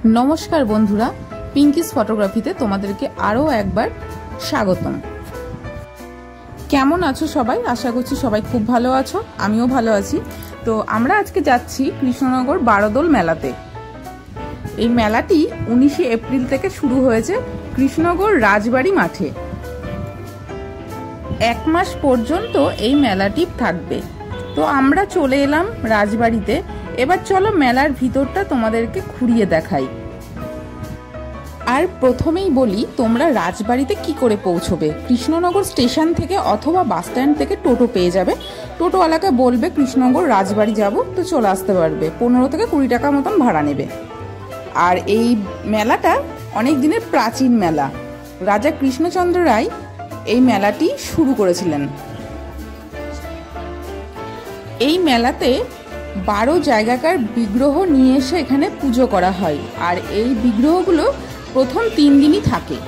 नमस्कार बंधुरा पिंकिस फटोग्राफीते तोमादेरके आरो एकबार स्वागतम। केमन आछो सबाई? आशा करछि सबाई खूब भालो आछो, आमिओ भालो आछि। तो आमरा आजके जाচ্ছি कृष्णनगर बारोदोल मेलाते। এই মেলাটি 19 এপ্রিল থেকে শুরু হয়েছে কৃষ্ণনগর রাজবাড়ি মাঠে। এক মাস পর্যন্ত এই মেলাটি থাকবে। তো আমরা চলে এলাম রাজবাড়িতে। এবার চলো মেলার ভিতরটা তোমাদেরকে ঘুরিয়ে দেখাই। আর প্রথমেই বলি, তোমরা রাজবাড়িতে কি করে পৌঁছবে? কৃষ্ণনগর স্টেশন থেকে অথবা বাস স্ট্যান্ড থেকে টোটো পেয়ে যাবে। টোটোওয়ালাকে বলবে কৃষ্ণনগর রাজবাড়ি যাব, তো চলে আসতে পারবে। 15 থেকে 20 টাকা মতন ভাড়া নেবে। আর এই মেলাটা অনেক দিনের প্রাচীন মেলা। রাজা কৃষ্ণচন্দ্র রায় এই মেলাটি শুরু করেছিলেন। এই মেলাতে 12 জায়গাকার বিগ্রহ নিয়ে এসে এখানে পুজো করা হয়। আর এই বিগ্রহগুলো প্রথম 3 দিনই থাকে।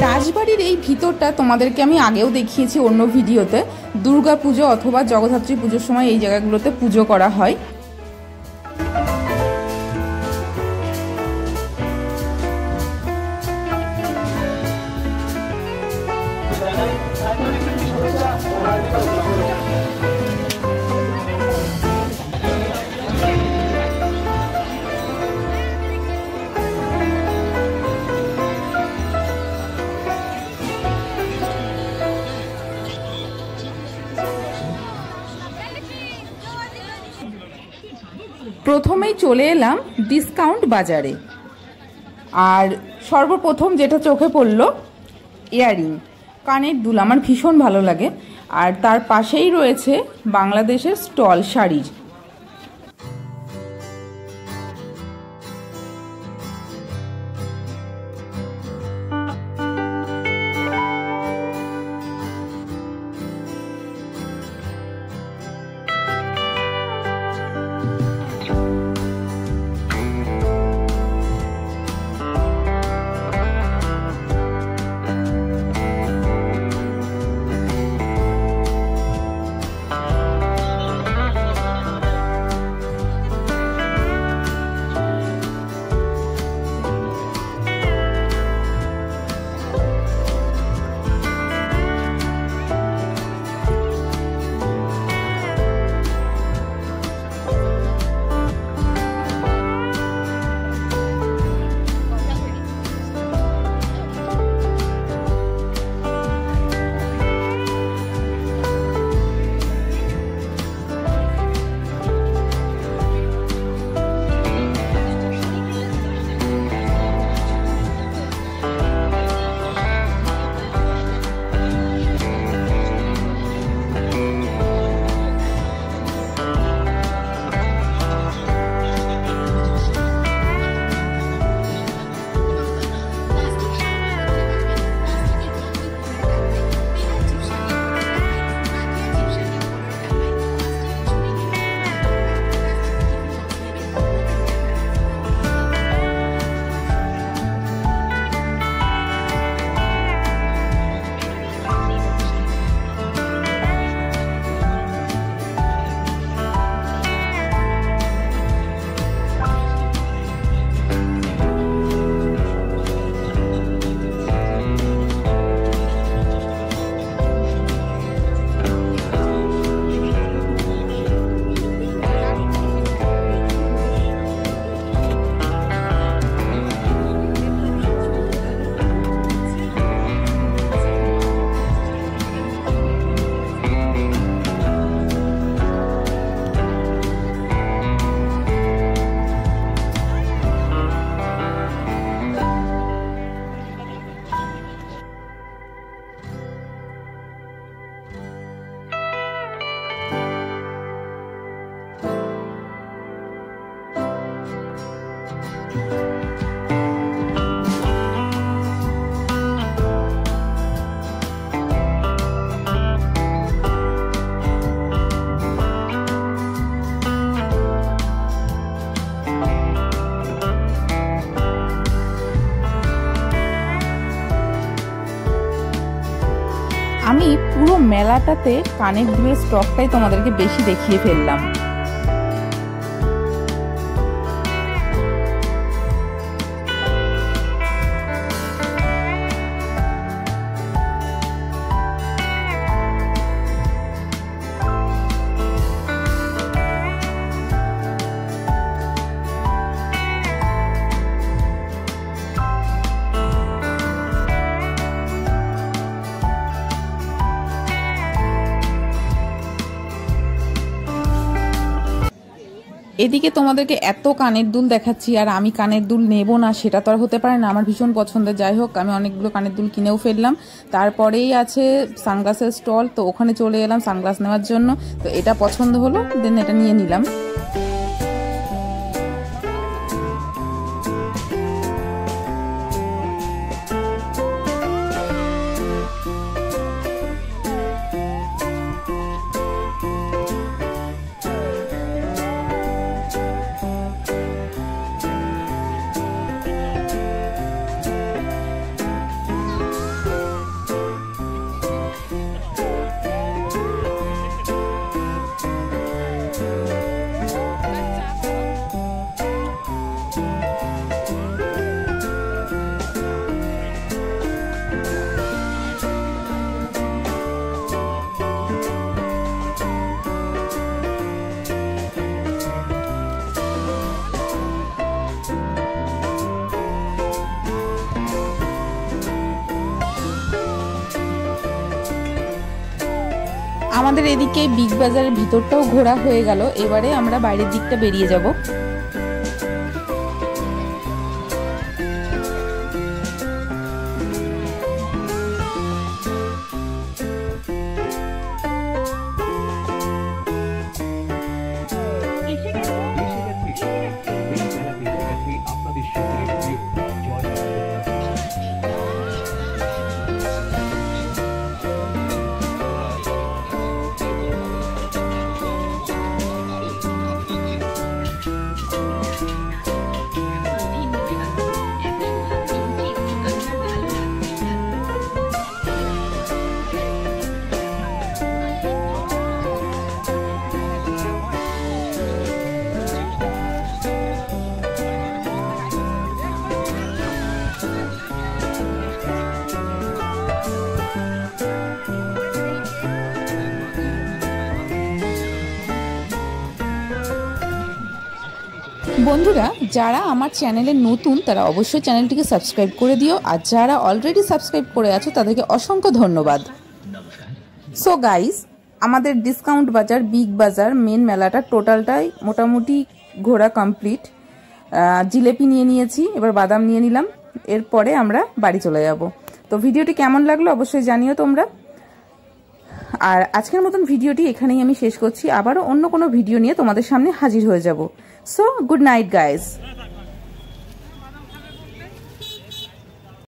রাজবাড়ির এই ভিতরটা তোমাদেরকে আমি আগেও দেখিয়েছি অন্য ভিডিওতে। দুর্গা পুজো অথবা জগদ্ধাত্রী পুজোর সময় এই জায়গাগুলোতে পুজো করা হয়। প্রথমেই চলে এলাম ডিসকাউন্ট বাজারে। আর সর্বপ্রথম যেটা চোখে পড়লো, ইয়াররিং, কানের দুল। আমার ভীষণ ভালো লাগে। আর তার পাশেই রয়েছে বাংলাদেশের স্টল শাড়ির। মেলাটাতে কানের দুলের স্টকটাই তোমাদেরকে বেশি দেখিয়ে ফেললাম। এদিকে তোমাদেরকে এত কানের দুল দেখাচ্ছি আর আমি কানের দুল নেব না সেটা তো আর হতে পারে না, আমার ভীষণ পছন্দের। যাই হোক, আমি অনেকগুলো কানের দুল কিনেও ফেললাম। তারপরেই আছে সানগ্লাসের স্টল, তো ওখানে চলে এলাম সানগ্লাস নেওয়ার জন্য। তো এটা পছন্দ হলো, দেন এটা নিয়ে নিলাম। আমাদের এদিকে বিগ বাজারের ভিতরটাও ঘোরা হয়ে গেল, এবারে আমরা বাইরের দিকটা বেরিয়ে যাব। বন্ধুরা, যারা আমার চ্যানেলে নতুন তারা অবশ্যই চ্যানেলটিকে সাবস্ক্রাইব করে দিও, আর যারা অলরেডি সাবস্ক্রাইব করে আছো তাদেরকে অসংখ্য ধন্যবাদ। সো গাইস, আমাদের ডিসকাউন্ট বাজার বিগ বাজার মেন মেলাটা টোটালটাই মোটামুটি ঘোরা কমপ্লিট। জিলেপি নিয়ে নিয়েছি, এবার বাদাম নিয়ে নিলাম, এরপরে আমরা বাড়ি চলে যাব। তো ভিডিওটি কেমন লাগলো অবশ্যই জানিও তোমরা। আর আজকের মতন ভিডিওটি এখানেই আমি শেষ করছি, আবারও অন্য কোনো ভিডিও নিয়ে তোমাদের সামনে হাজির হয়ে যাব। So good night guys.